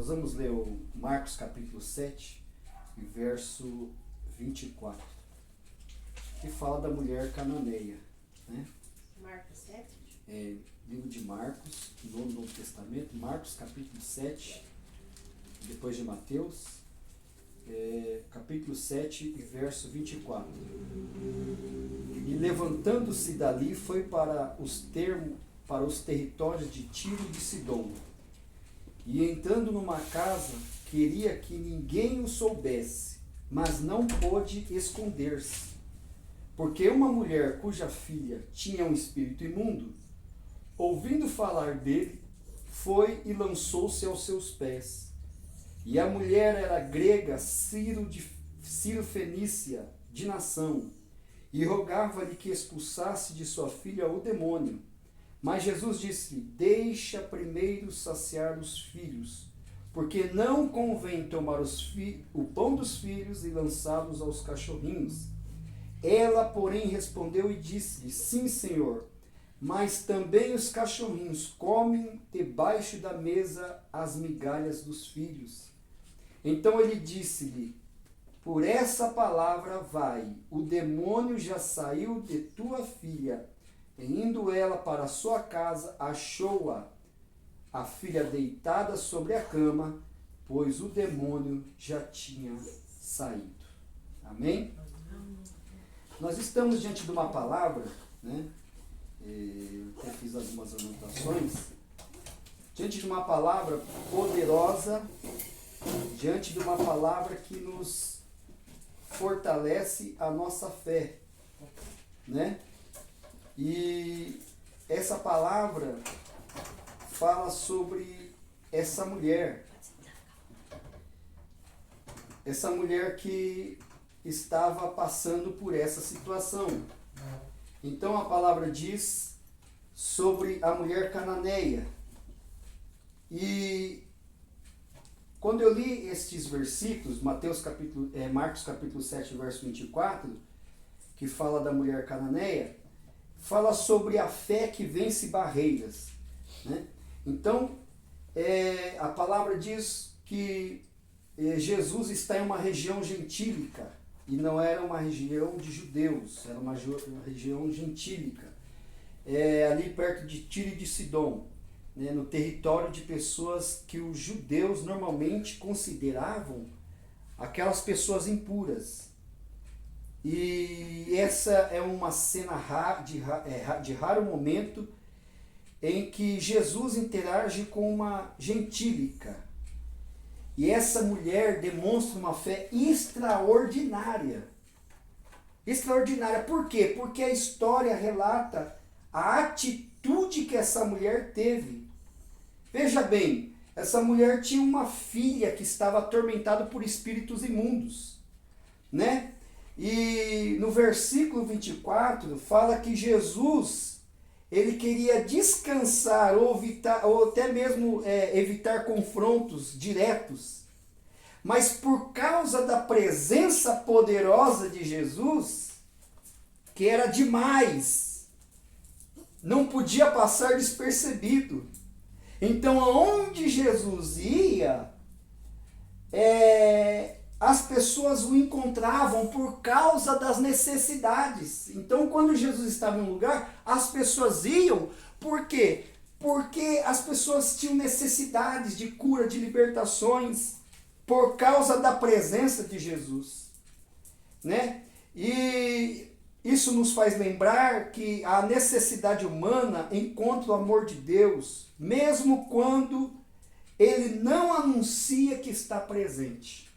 Nós vamos ler o Marcos capítulo 7, verso 24, que fala da mulher cananeia, né? Marcos 7? Livro de Marcos, no Novo Testamento, Marcos capítulo 7, depois de Mateus, capítulo 7 e verso 24. E levantando-se dali, foi para os territórios de Tiro e de Sidom. E entrando numa casa, queria que ninguém o soubesse, mas não pôde esconder-se. Porque uma mulher cuja filha tinha um espírito imundo, ouvindo falar dele, foi e lançou-se aos seus pés. E a mulher era grega, Ciro-fenícia, de nação, e rogava-lhe que expulsasse de sua filha o demônio. Mas Jesus disse-lhe: deixa primeiro saciar os filhos, porque não convém tomar o pão dos filhos e lançá-los aos cachorrinhos. Ela, porém, respondeu e disse-lhe: sim, Senhor, mas também os cachorrinhos comem debaixo da mesa as migalhas dos filhos. Então ele disse-lhe: por essa palavra vai, o demônio já saiu de tua filha. E indo ela para sua casa, achou-a, a filha deitada sobre a cama, pois o demônio já tinha saído. Amém? Nós estamos diante de uma palavra, né? Eu até fiz algumas anotações. Diante de uma palavra poderosa, diante de uma palavra que nos fortalece a nossa fé, né? E essa palavra fala sobre essa mulher que estava passando por essa situação. Então a palavra diz sobre a mulher cananeia. E quando eu li estes versículos, Marcos capítulo 7, verso 24, que fala da mulher cananeia, fala sobre a fé que vence barreiras, né? Então, a palavra diz que Jesus está em uma região gentílica, e não era uma região de judeus, era uma região gentílica, ali perto de Tiro e de Sidom, né, no território de pessoas que os judeus normalmente consideravam aquelas pessoas impuras. E essa é uma cena de raro momento em que Jesus interage com uma gentílica. E essa mulher demonstra uma fé extraordinária. Extraordinária. Por quê? Porque a história relata a atitude que essa mulher teve. Veja bem, essa mulher tinha uma filha que estava atormentada por espíritos imundos, né? E no versículo 24 fala que Jesus, ele queria descansar ou até mesmo evitar confrontos diretos. Mas por causa da presença poderosa de Jesus, que era demais, não podia passar despercebido. Então aonde Jesus ia, as pessoas o encontravam por causa das necessidades. Então, quando Jesus estava em um lugar, as pessoas iam. Por quê? Porque as pessoas tinham necessidades de cura, de libertações, por causa da presença de Jesus, né? E isso nos faz lembrar que a necessidade humana encontra o amor de Deus, mesmo quando ele não anuncia que está presente.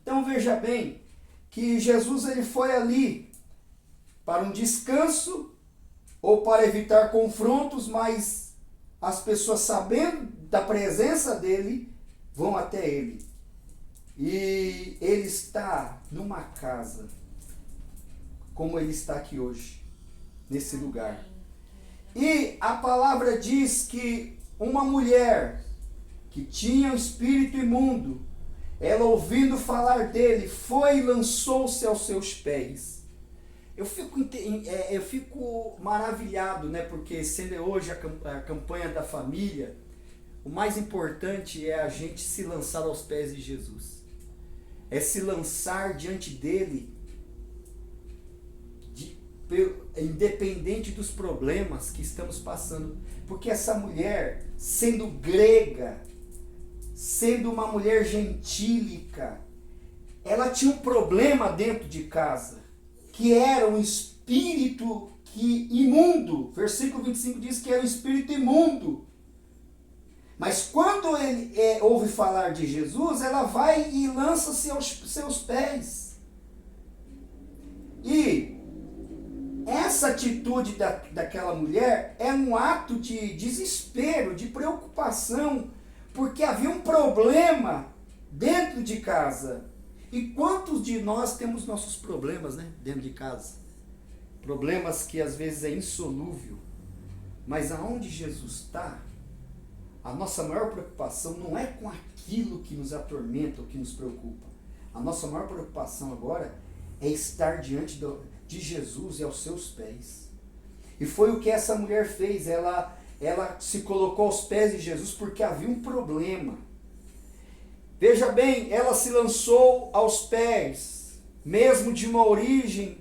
Então veja bem que Jesus ele foi ali para um descanso ou para evitar confrontos, mas as pessoas, sabendo da presença dele, vão até ele. E ele está numa casa, como ele está aqui hoje, nesse lugar. E a palavra diz que uma mulher que tinha um espírito imundo, ela, ouvindo falar dele, foi e lançou-se aos seus pés. Eu fico maravilhado, né? Porque sendo hoje a campanha da família, o mais importante é a gente se lançar aos pés de Jesus. É se lançar diante dele, independente dos problemas que estamos passando. Porque essa mulher, sendo grega, sendo uma mulher gentílica, ela tinha um problema dentro de casa, que era um espírito imundo. Versículo 25 diz que era um espírito imundo. Mas quando ele ouve falar de Jesus, ela vai e lança-se aos seus pés. E essa atitude daquela mulher é um ato de desespero, de preocupação, porque havia um problema dentro de casa. E quantos de nós temos nossos problemas, né, dentro de casa? Problemas que às vezes é insolúvel. Mas aonde Jesus está, a nossa maior preocupação não é com aquilo que nos atormenta ou que nos preocupa. A nossa maior preocupação agora é estar diante de Jesus e aos seus pés. E foi o que essa mulher fez. Ela se colocou aos pés de Jesus porque havia um problema. Veja bem, ela se lançou aos pés, mesmo de uma origem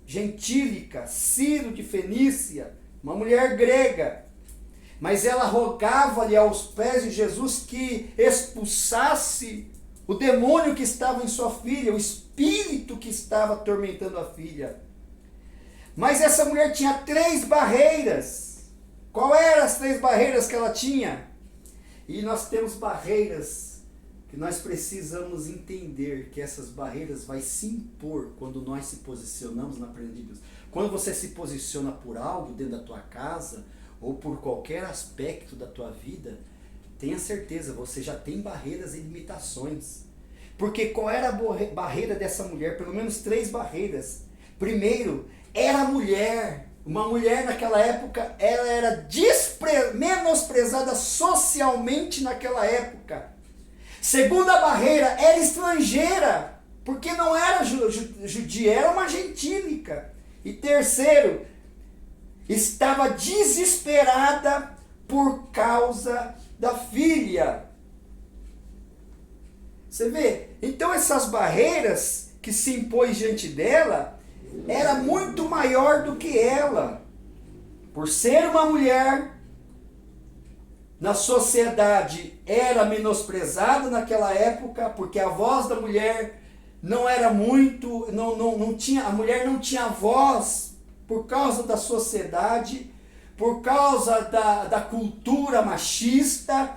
gentílica, Ciro de Fenícia, uma mulher grega. Mas ela rogava-lhe aos pés de Jesus que expulsasse o demônio que estava em sua filha, o espírito que estava atormentando a filha. Mas essa mulher tinha 3 barreiras. Qual eram as 3 barreiras que ela tinha? E nós temos barreiras que nós precisamos entender que essas barreiras vai se impor quando nós se posicionamos na presença de Deus. Quando você se posiciona por algo dentro da tua casa, ou por qualquer aspecto da tua vida, tenha certeza, você já tem barreiras e limitações. Porque qual era a barreira dessa mulher? Pelo menos 3 barreiras. Primeiro, era a mulher. Uma mulher naquela época, ela era menosprezada socialmente naquela época. Segunda barreira, era estrangeira, porque não era judia, era uma gentílica. E terceiro, estava desesperada por causa da filha. Você vê? Então essas barreiras que se impôs diante dela, era muito maior do que ela. Por ser uma mulher, na sociedade era menosprezada naquela época, porque a voz da mulher não era muito, não tinha, a mulher não tinha voz, por causa da sociedade, por causa da cultura machista.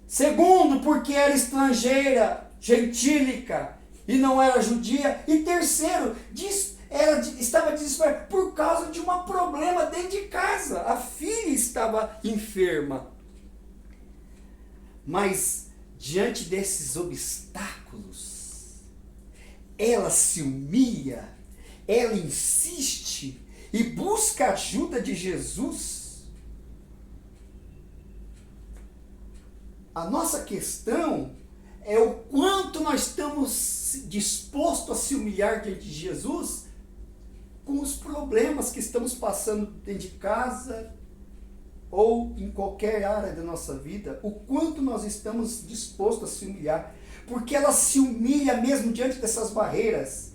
Segundo, porque era estrangeira, gentílica, e não era judia. E terceiro, estava desesperada por causa de um problema dentro de casa. A filha estava enferma. Mas, diante desses obstáculos, ela se humilha, ela insiste e busca a ajuda de Jesus. A nossa questão é o quanto nós estamos dispostos a se humilhar diante de Jesus com os problemas que estamos passando dentro de casa ou em qualquer área da nossa vida, o quanto nós estamos dispostos a se humilhar, porque ela se humilha mesmo diante dessas barreiras.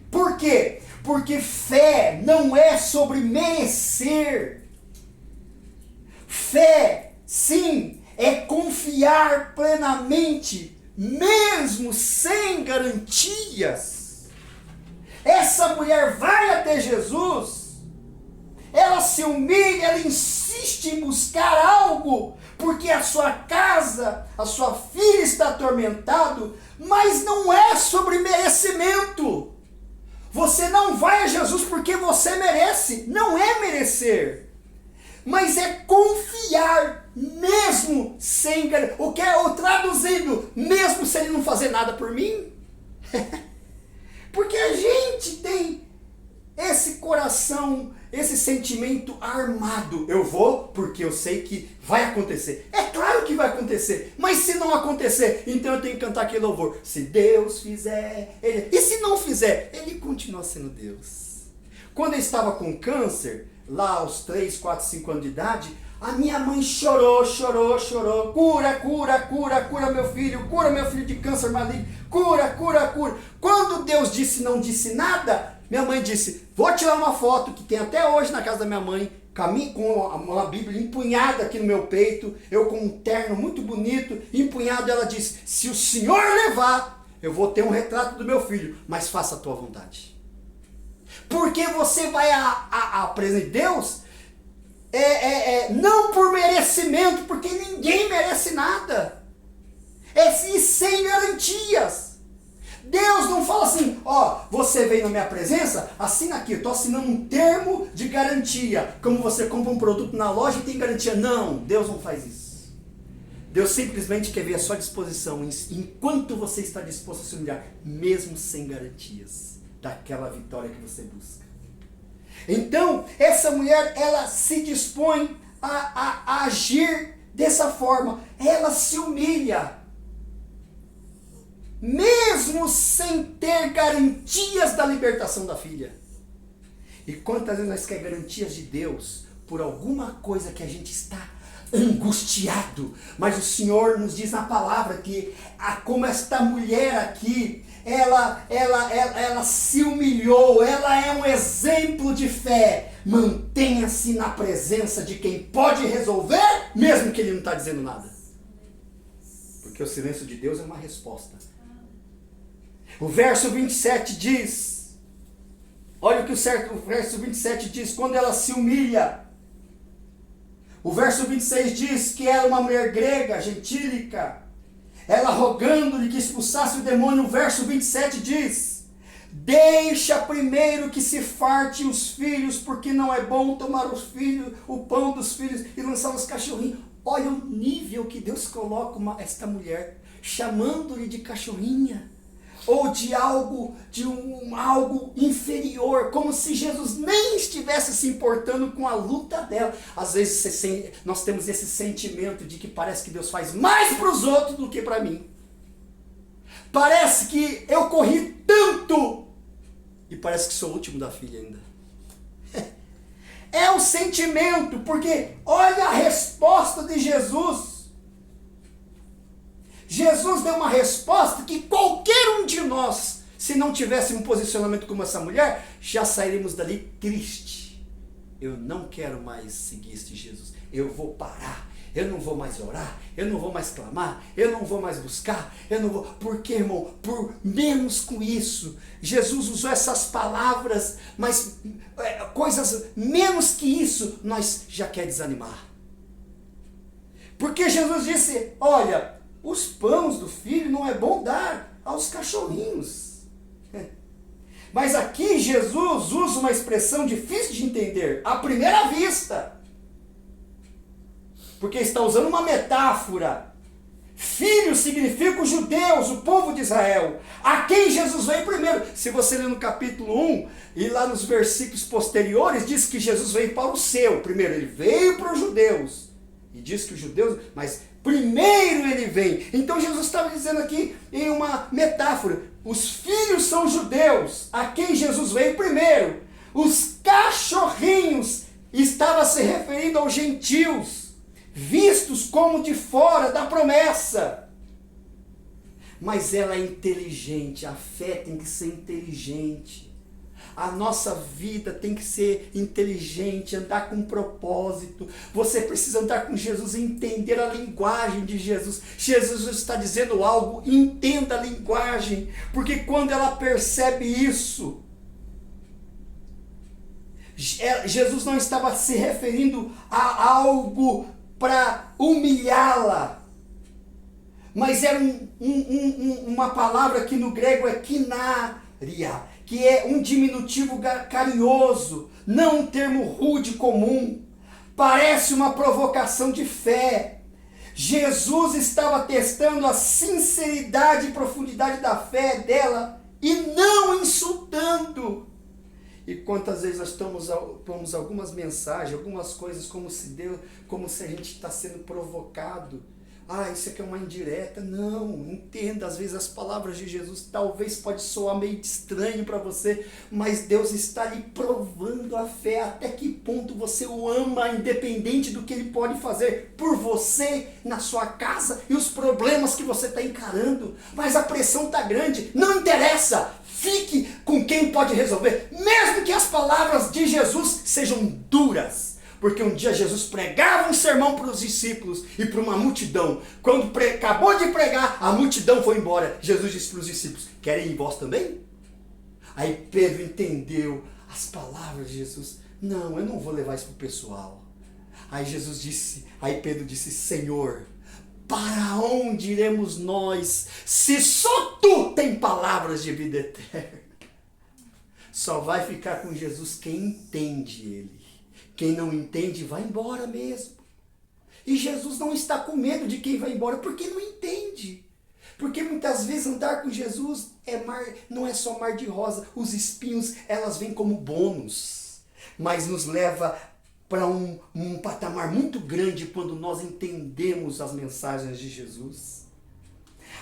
Por quê? Porque fé não é sobre merecer. Fé, sim, é confiar plenamente, mesmo sem garantias. Essa mulher vai até Jesus, ela se humilha, ela insiste em buscar algo, porque a sua casa, a sua filha está atormentada, mas não é sobre merecimento. Você não vai a Jesus porque você merece, não é merecer, mas é confiar, mesmo sem, ou traduzindo, mesmo se ele não fazer nada por mim. Porque a gente tem esse coração, esse sentimento armado. Eu vou porque eu sei que vai acontecer. É claro que vai acontecer, mas se não acontecer, então eu tenho que cantar aquele louvor. Se Deus fizer, e se não fizer, ele continua sendo Deus. Quando eu estava com câncer, lá aos 3, 4, 5 anos de idade, A minha mãe chorou, chorou, chorou. Cura, cura, cura, cura meu filho de câncer maligno. Cura, cura, cura. Quando Deus disse não disse nada, minha mãe disse, vou tirar uma foto, que tem até hoje na casa da minha mãe, com uma Bíblia empunhada aqui no meu peito, eu com um terno muito bonito, empunhado, ela disse, se o Senhor levar, eu vou ter um retrato do meu filho, mas faça a tua vontade. Porque você vai a presença de Deus, não por merecimento, porque ninguém merece nada, e sem garantias. Deus não fala assim, ó, você vem na minha presença, assina aqui, eu estou assinando um termo de garantia, como você compra um produto na loja e tem garantia. Não, Deus não faz isso. Deus simplesmente quer ver a sua disposição, enquanto você está disposto a se humilhar, mesmo sem garantias, daquela vitória que você busca. Então, essa mulher, ela se dispõe a agir dessa forma, ela se humilha, mesmo sem ter garantias da libertação da filha. E quantas vezes nós queremos garantias de Deus por alguma coisa que a gente está angustiado, mas o Senhor nos diz na palavra que como esta mulher aqui, ela se humilhou, ela é um exemplo de fé. Mantenha-se na presença de quem pode resolver, mesmo que ele não está dizendo nada, porque o silêncio de Deus é uma resposta. O verso 27 diz, olha o que o verso 27 diz, quando ela se humilha. O verso 26 diz que era uma mulher grega, gentílica, ela rogando-lhe que expulsasse o demônio. O verso 27 diz, deixa primeiro que se farte os filhos, porque não é bom tomar o pão dos filhos e lançar os cachorrinhos. Olha o nível que Deus coloca esta mulher, chamando-lhe de cachorrinha, ou de algo inferior, como se Jesus nem estivesse se importando com a luta dela. Às vezes nós temos esse sentimento de que parece que Deus faz mais para os outros do que para mim. Parece que eu corri tanto e parece que sou o último da filha ainda. É um sentimento, porque olha a resposta de Jesus. Jesus deu uma resposta que qualquer um de nós, se não tivesse um posicionamento como essa mulher, já sairíamos dali triste. Eu não quero mais seguir este Jesus. Eu vou parar. Eu não vou mais orar. Eu não vou mais clamar. Eu não vou mais buscar. Eu não vou. Por quê, irmão? Por menos com isso. Jesus usou essas palavras, mas coisas menos que isso, nós já quer desanimar. Porque Jesus disse, olha, os pães do filho não é bom dar aos cachorrinhos. Mas aqui Jesus usa uma expressão difícil de entender, à primeira vista. Porque está usando uma metáfora. Filho significa os judeus, o povo de Israel, a quem Jesus veio primeiro. Se você ler no capítulo 1, e lá nos versículos posteriores, diz que Jesus veio para o seu. Primeiro ele veio para os judeus. E diz que os judeus, mas primeiro ele vem. Então Jesus estava dizendo aqui em uma metáfora, os filhos são judeus, a quem Jesus veio primeiro. Os cachorrinhos estava se referindo aos gentios, vistos como de fora da promessa. Mas ela é inteligente, a fé tem que ser inteligente. A nossa vida tem que ser inteligente, andar com propósito. Você precisa andar com Jesus e entender a linguagem de Jesus. Jesus está dizendo algo, entenda a linguagem, porque quando ela percebe isso, Jesus não estava se referindo a algo para humilhá-la, mas era uma palavra que no grego é kinaria, que é um diminutivo carinhoso, não um termo rude comum. Parece uma provocação de fé. Jesus estava testando a sinceridade e profundidade da fé dela e não insultando. E quantas vezes nós tomamos algumas mensagens, algumas coisas como se a gente está sendo provocado. isso aqui é uma indireta. Não, entenda, às vezes as palavras de Jesus talvez pode soar meio estranho para você, mas Deus está lhe provando a fé, até que ponto você o ama, independente do que Ele pode fazer por você, na sua casa, e os problemas que você está encarando. Mas a pressão está grande, não interessa, fique com quem pode resolver, mesmo que as palavras de Jesus sejam duras. Porque um dia Jesus pregava um sermão para os discípulos e para uma multidão. Quando acabou de pregar, a multidão foi embora. Jesus disse para os discípulos: querem ir vós também? Aí Pedro entendeu as palavras de Jesus. Não, eu não vou levar isso para o pessoal. Aí Pedro disse: Senhor, para onde iremos nós, se só Tu tem palavras de vida eterna? Só vai ficar com Jesus quem entende Ele. Quem não entende vai embora mesmo. E Jesus não está com medo de quem vai embora, porque não entende. Porque muitas vezes andar com Jesus não é só mar de rosa. Os espinhos, elas vêm como bônus. Mas nos leva para um patamar muito grande quando nós entendemos as mensagens de Jesus.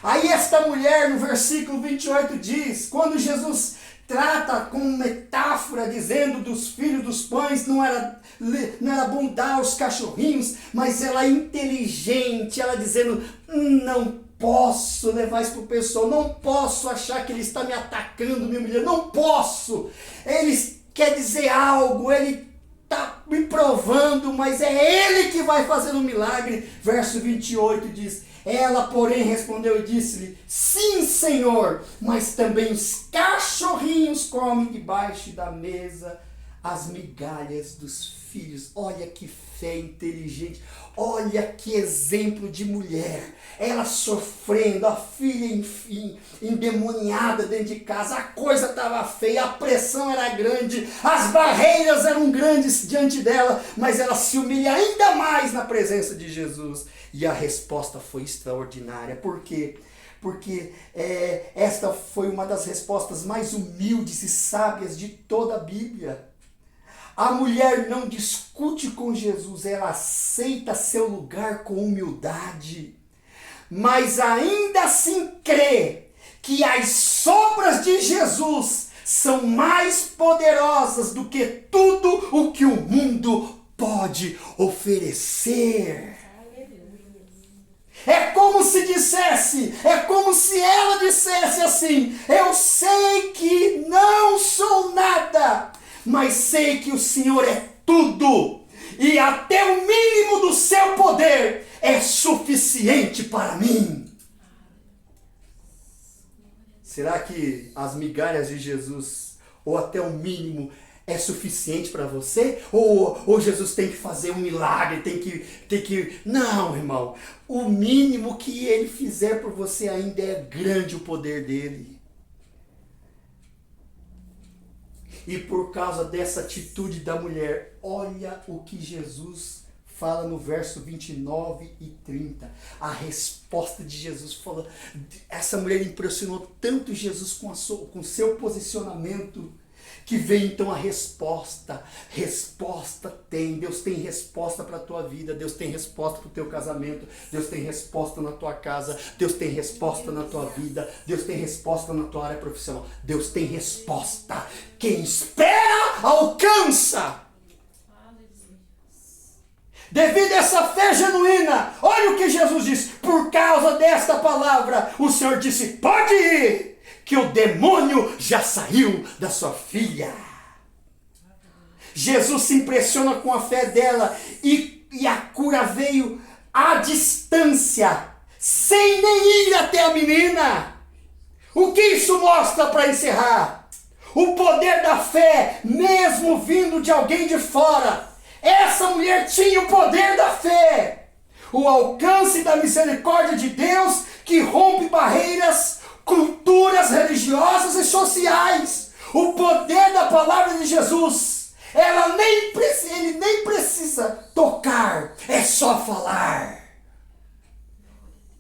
Aí esta mulher, no versículo 28, diz, quando Jesus trata com metáfora, dizendo dos filhos dos pães, não era bom dar aos cachorrinhos, mas ela é inteligente, ela dizendo, não posso levar isso para o pessoal, não posso achar que ele está me atacando, me humilhando, não posso, ele quer dizer algo, ele está me provando, mas é ele que vai fazer um milagre. Verso 28 diz, ela, porém, respondeu e disse-lhe, sim, Senhor, mas também os cachorrinhos comem debaixo da mesa as migalhas dos filhos. Olha que fé inteligente, olha que exemplo de mulher. Ela sofrendo, a filha, enfim, endemoniada dentro de casa, a coisa estava feia, a pressão era grande, as barreiras eram grandes diante dela, mas ela se humilha ainda mais na presença de Jesus. E a resposta foi extraordinária. Por quê? Porque esta foi uma das respostas mais humildes e sábias de toda a Bíblia. A mulher não discute com Jesus, ela aceita seu lugar com humildade, mas ainda assim crê que as sombras de Jesus são mais poderosas do que tudo o que o mundo pode oferecer. É como se ela dissesse assim, eu sei que não sou nada, mas sei que o Senhor é tudo, e até o mínimo do seu poder é suficiente para mim. Será que as migalhas de Jesus, ou até o mínimo, é suficiente para você? Ou Jesus tem que fazer um milagre, tem que... Não, irmão. O mínimo que Ele fizer por você ainda é grande o poder dEle. E por causa dessa atitude da mulher, olha o que Jesus fala no verso 29 e 30. A resposta de Jesus falou... Essa mulher impressionou tanto Jesus com seu posicionamento, que vem então a resposta. Resposta tem. Deus tem resposta para a tua vida. Deus tem resposta para o teu casamento. Deus tem resposta na tua casa. Deus tem resposta na tua vida. Deus tem resposta na tua área profissional. Deus tem resposta. Quem espera, alcança. Devido a essa fé genuína, olha o que Jesus diz. Por causa desta palavra, o Senhor disse, pode ir, que o demônio já saiu da sua filha. Jesus se impressiona com a fé dela e a cura veio à distância, sem nem ir até a menina. O que isso mostra para encerrar? O poder da fé, mesmo vindo de alguém de fora. Essa mulher tinha o poder da fé, o alcance da misericórdia de Deus que rompe barreiras, culturas religiosas e sociais. O poder da palavra de Jesus, ele nem precisa tocar, é só falar.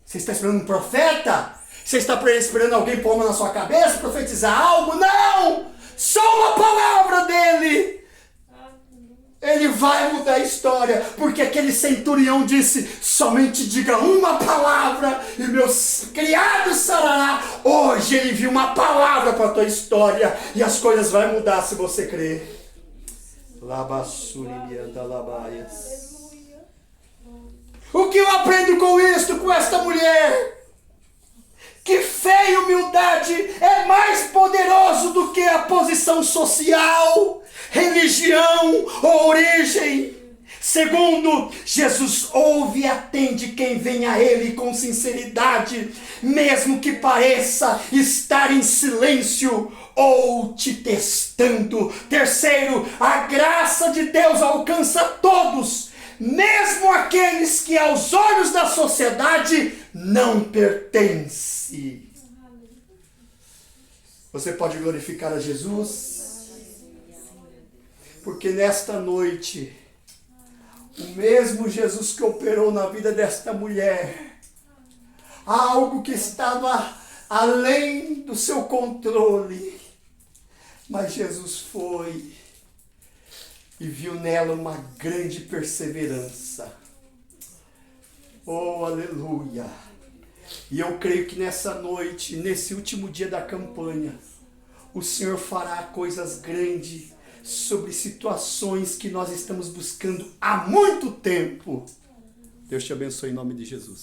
Você está esperando um profeta? Você está esperando alguém pôr uma na sua cabeça, profetizar algo? Não! Só uma palavra dele Ele vai mudar a história, porque aquele centurião disse, somente diga uma palavra e meus criados sarará. Hoje ele viu uma palavra para a tua história e as coisas vão mudar se você crer. O que eu aprendo com isto, com esta mulher? Que fé e humildade é mais poderoso do que a posição social, religião ou origem. Segundo, Jesus ouve e atende quem vem a Ele com sinceridade, mesmo que pareça estar em silêncio ou te testando. Terceiro, a graça de Deus alcança todos, mesmo aqueles que aos olhos da sociedade não pertencem. Você pode glorificar a Jesus? Porque nesta noite, o mesmo Jesus que operou na vida desta mulher, há algo que estava além do seu controle, mas Jesus foi e viu nela uma grande perseverança. Oh, aleluia! E eu creio que nessa noite, nesse último dia da campanha, o Senhor fará coisas grandes sobre situações que nós estamos buscando há muito tempo. Deus te abençoe em nome de Jesus.